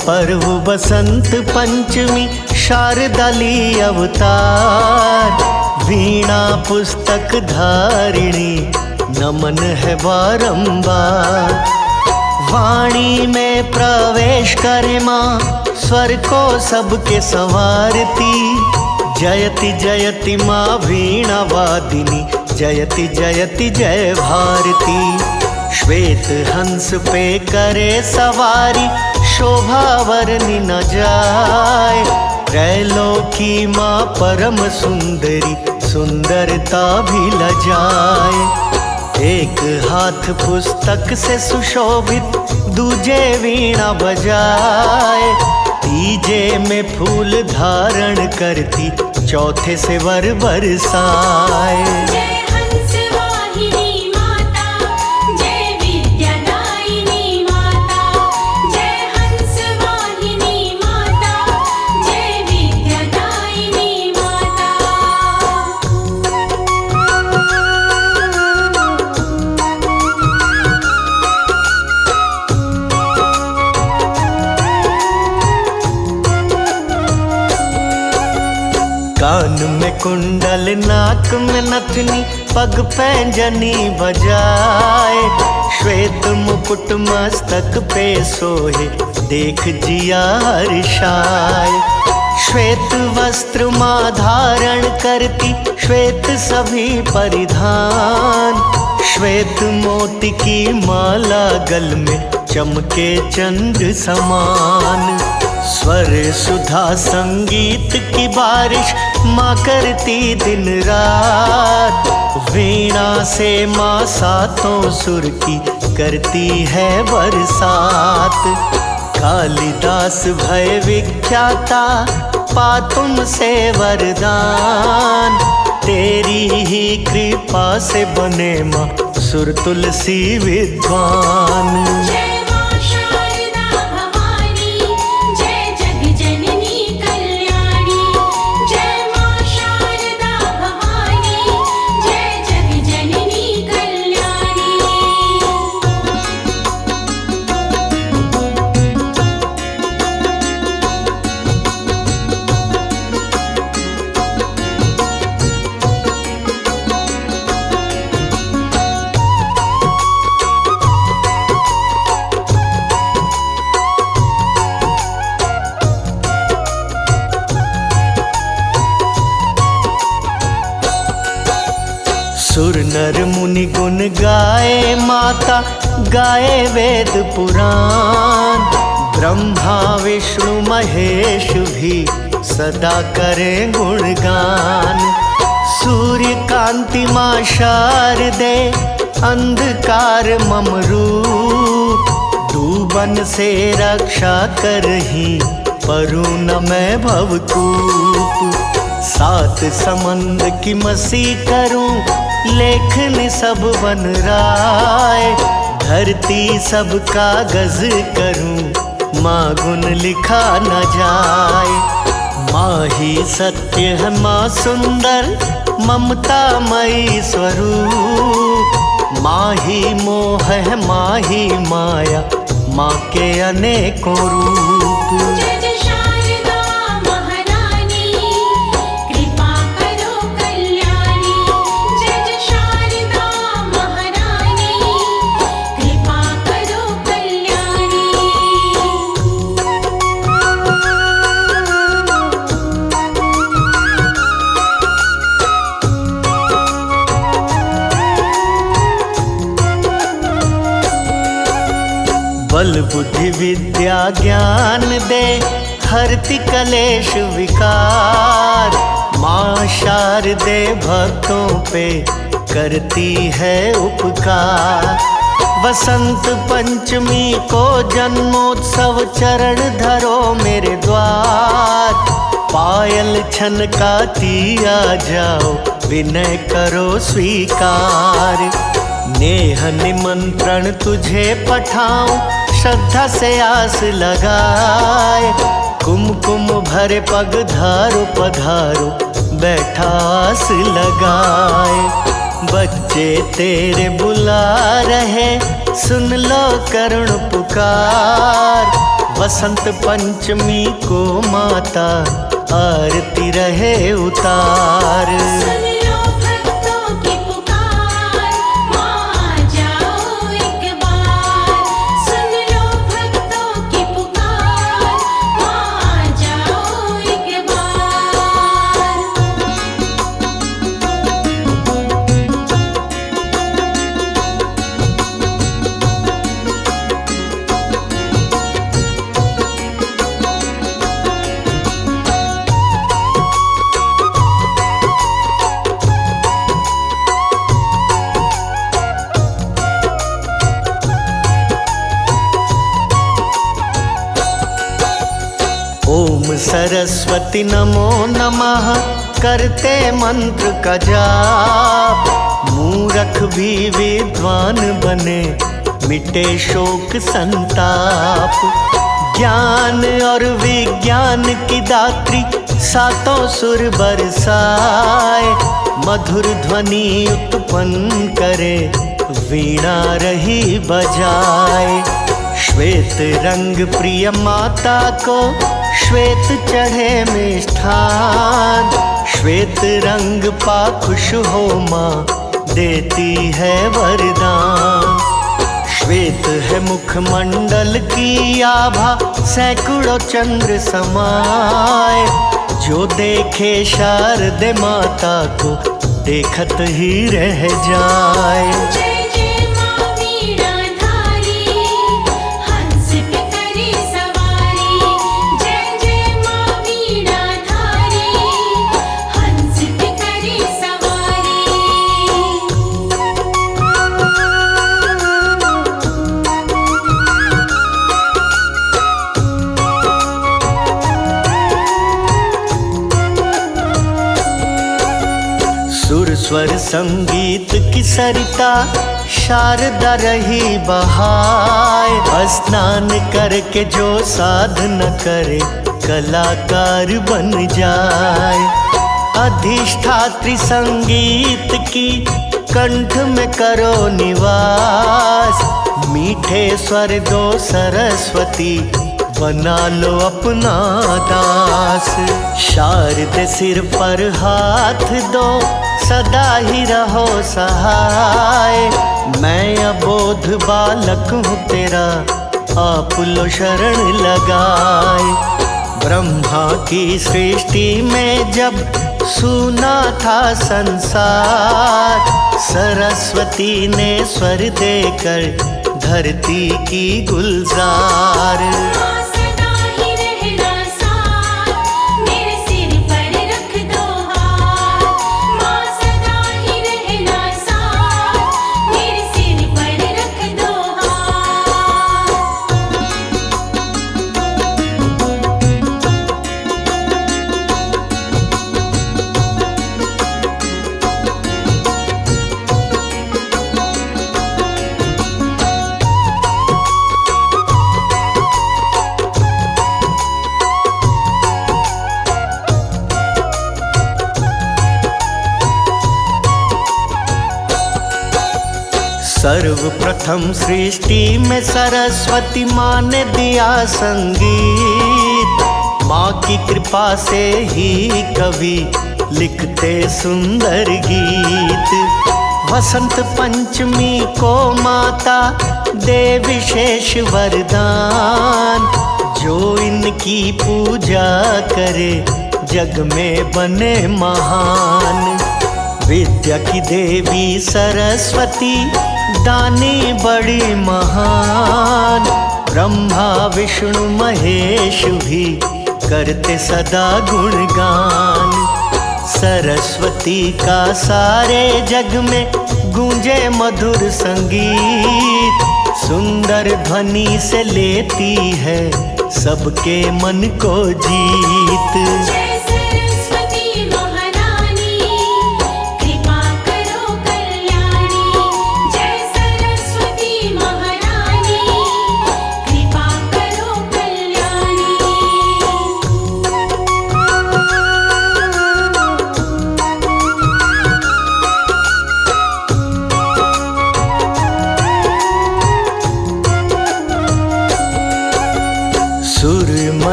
पर्व बसंत पंचमी शारदाली अवतार, वीणा पुस्तक धारिणी नमन है बारंबार। वाणी में प्रवेश करे माँ, स्वर को सबके संवारती, जयति जयति माँ वीणा वादिनी, जयति जयति जय भारती। श्वेत हंस पे करे सवारी, शोभा वर्णि न जाए, त्रैलोकी माँ परम सुंदरी, सुंदरता भी लजाए। एक हाथ पुस्तक से सुशोभित, दूजे वीणा बजाए, तीजे में फूल धारण करती, चौथे से वर बरसाए। कान में कुंडल, नाक में नथनी, पग पैंजनी बजाए, श्वेत मुकुट मस्तक पे सोहे, देख जिया हर्षाए। श्वेत वस्त्र माँ धारण करती, श्वेत सभी परिधान, श्वेत मोती की माला गल में, चमके चंद्र समान। स्वर सुधा संगीत की बारिश माँ करती दिन रात, वीणा से माँ सातों सुर की करती है बरसात। कालिदास भय विख्याता, पा तुमसे वरदान, तेरी ही कृपा से बने माँ सुर तुलसी विद्वान। सुर नर मुनि गुण गाए माता, गाए वेद पुराण, ब्रह्मा विष्णु महेश भी सदा करें गुणगान। सूर्य कांति माँ शारदे, अंधकार मम रूप, डूबन से रक्षा करही, परू न मैं भवकूप। सात समंद की मसी करूं, लेखन सब बन राय, धरती सब कागज करूं, माँ गुण लिखा न जाए। माँ ही सत्य है माँ सुंदर, ममता मई स्वरूप, माँ ही मोह है माँ ही माया, माँ के अनेकों रूप। बल बुद्धि विद्या ज्ञान दे, हरति कलेश विकार, माँ शारदे भक्तों पे करती है उपकार। वसंत पंचमी को जन्मोत्सव, चरण धरो मेरे द्वार, पायल छनकाती आ जाओ, विनय करो स्वीकार। नेह निमंत्रण तुझे पठाऊं, श्रद्धा से आस लगाए, कुमकुम भरे पग धारो पधारो, बैठा आस लगाए। बच्चे तेरे बुला रहे, सुन लो करुण पुकार। वसंत पंचमी को माता आरती रहे उतार। सुन लो भक्तों की पुकार, माँ आ जाओ एक बार। सुन लो भक्तों की पुकार, माँ आ जाओ एक बार। ओम सरस्वती नमो नमः करते मंत्र का जाप। मूर्ख भी विद्वान बने, मिटे शोक संताप। ज्ञान और विज्ञान की दात्री सातों सुर बरसाए। मधुर ध्वनि उत्पन्न करे, वीणा रही बजाए। श्वेत रंग प्रिय माता को श्वेत चढ़े मिष्ठान। श्वेत रंग पा खुश हो माँ, देती है वरदान। श्वेत है मुखमंडल की आभा, सैकड़ों चंद्र समाए। जो देखे शारदे माता को, देखत ही रह जाए। जय जय माँ वीणाधारी, हंस पे करे सवारी। जय जय माँ वीणाधारी, हंस पे करे सवारी। सुर स्वर संगीत की सरिता शारदा रही बहाए। स्नान करके जो साधना करे, कलाकार बन जाए। अधिष्ठात्री संगीत की कंठ में करो निवास। मीठे स्वर दो सरस्वती, बना लो अपना दास। शारदे सिर पर हाथ दो, सदा ही रहो सहाय। मैं अबोध बालक हूँ तेरा, आप लो शरण लगाए। ब्रह्मा की सृष्टि में जब सुना था संसार, सरस्वती ने स्वर देकर धरती की गुलजार। माँ सदा ही रहना साथ, मेरे सिर पर रख दो हाथ। माँ सदा ही रहना साथ, मेरे सिर पर रख दो हाथ। सर्वप्रथम सृष्टि में सरस्वती माँ ने दिया संगीत। माँ की कृपा से ही कवि लिखते सुंदर गीत। वसंत पंचमी को माता दे विशेष वरदान। जो इनकी पूजा करे, जग में बने महान। विद्या की देवी सरस्वती, दानी बड़ी महान। ब्रह्मा विष्णु महेश भी करते सदा गुणगान। सरस्वती का सारे जग में गूंजे मधुर संगीत। सुंदर ध्वनि से लेती है सबके मन को जीत। जय सरस्वती महारानी, कृपा करो कल्याणी। जय सरस्वती महारानी, कृपा करो कल्याणी।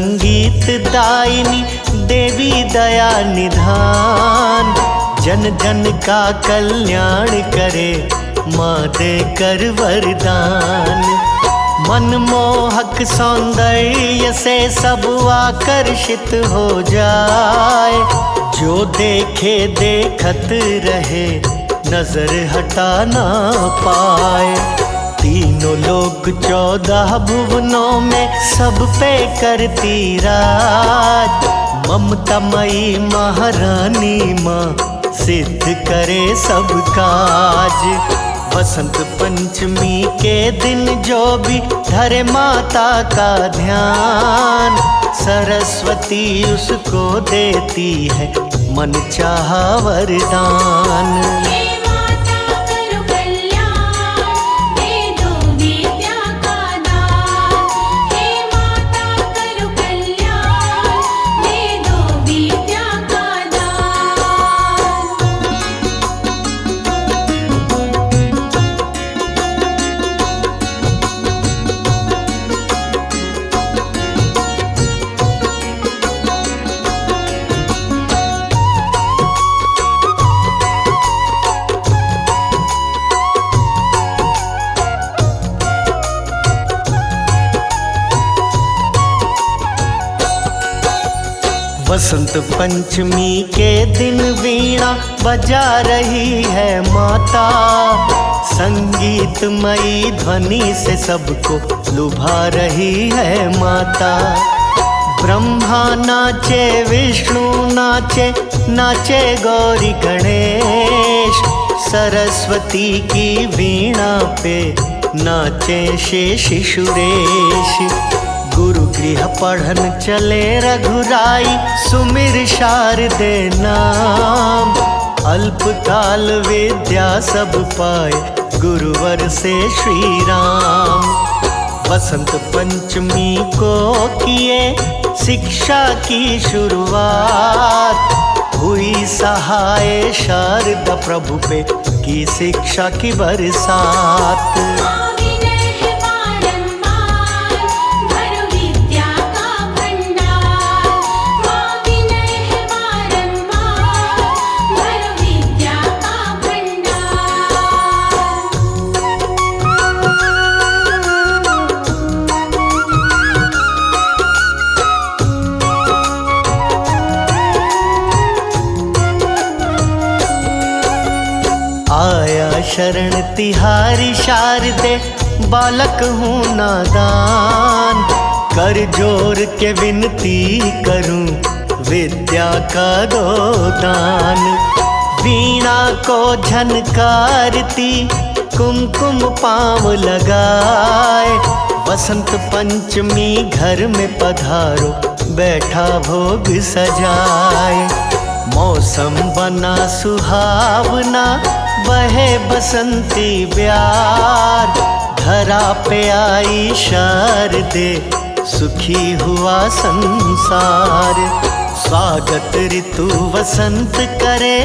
संगीत दायिनी देवी दया निधान, जन जन का कल्याण करे माँ दे कर वरदान। मनमोहक सौंदर्य से सब आकर्षित हो जाए, जो देखे देखत रहे नजर हटा ना पाए। तीनों लोक 14 भुवनों में सब पे करती राज, ममतामयी महारानी माँ सिद्ध करे सब काज। वसंत पंचमी के दिन जो भी धरे माता का ध्यान, सरस्वती उसको देती है मन चाहा वरदान। हे माता करो कल्याण, दे दो विद्या का दान। हे माता करो कल्याण, दे दो विद्या का दान। वसंत पंचमी के दिन वीणा बजा रही है माता, संगीतमयी ध्वनि से सबको लुभा रही है माता। ब्रह्मा नाचे विष्णु नाचे, नाचे गौरी गणेश, सरस्वती की वीणा पे नाचे शेष सुरेश। गुरु गृह पढ़न चले रघुराई, सुमिर शारदे नाम, अल्पकाल विद्या सब पाए गुरुवर से श्री राम। वसंत पंचमी को किए शिक्षा की शुरुआत, हुई सहाय शारदा प्रभु पे की शिक्षा की बरसात। माँ विनय है बारंबार, भरो विद्या का भंडार। माँ विनय है बारंबार, भरो विद्या का भंडार। आया शरण तिहारी शारदे, बालक हूँ नादान, कर जोर के विनती करूं विद्या का दो दान। वीणा को झनकारती कुमकुम पाँव लगाए, वसंत पंचमी घर में पधारो बैठा भोग सजाए। मौसम बना सुहावना, बहे बसंती ब्यार, धरा पे आई शारदे सुखी हुआ संसार। स्वागत ऋतु वसंत करे,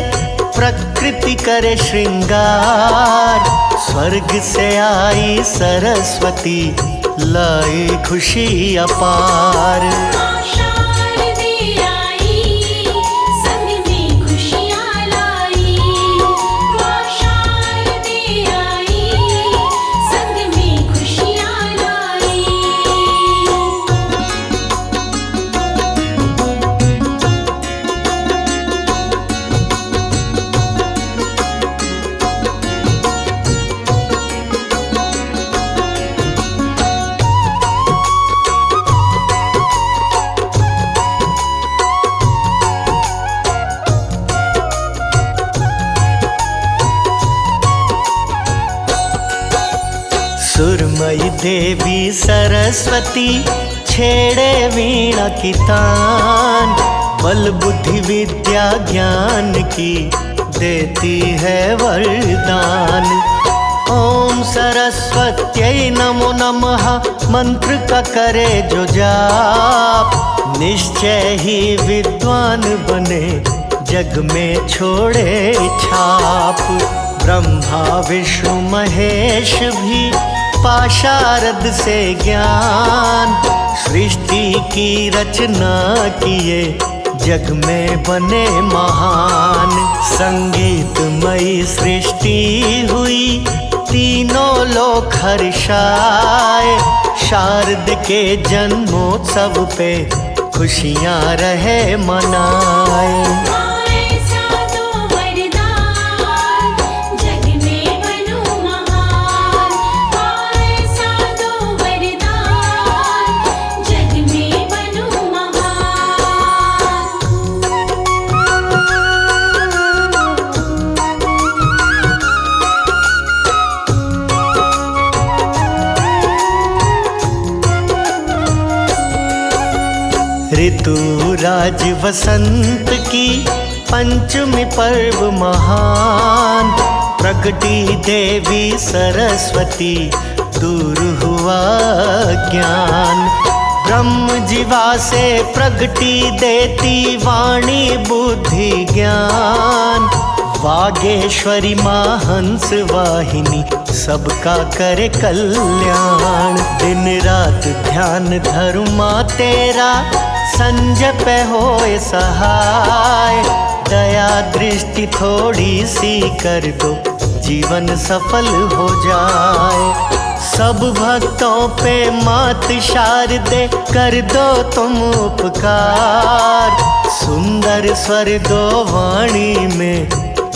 प्रकृति करे श्रृंगार, स्वर्ग से आई सरस्वती लाई खुशी अपार। माँ शारदे आई, संग में खुशियाँ लाई। माँ शारदे आई, संग में खुशियाँ लाई। सुरमयी देवी सरस्वती छेड़े वीणा की तान, बल बुद्धि विद्या ज्ञान की देती है वरदान। ओम सरस्वत्यै नमो नमः मंत्र का करे जो जाप, निश्चय ही विद्वान बने जग में छोड़े छाप। ब्रह्मा विष्णु महेश भी कृपा शारद से ज्ञान, सृष्टि की रचना किए जग में बने महान। संगीतमयी सृष्टि हुई तीनों लोक हर्षाए, शारद के जन्मोत्सव पे खुशियाँ रहे मनाए। ऋतुराज वसंत की पंचमी पर्व महान, प्रगटी देवी सरस्वती दूर हुआ ज्ञान। ब्रह्म जीवा से प्रगटी देती वाणी बुद्धि ज्ञान, वागेश्वरी माँ हंस वाहिनी सबका करे कल्याण। दिन रात ध्यान धर्मा तेरा संजय पे होए सहाय, दया दृष्टि थोड़ी सी कर दो जीवन सफल हो जाए। सब भक्तों पे मात शारदे कर दो तुम उपकार, सुंदर स्वर दो वाणी में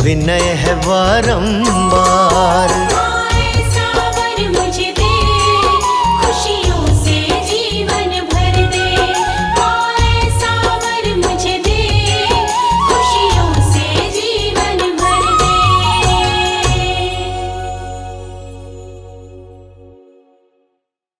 विनय है बारंबार।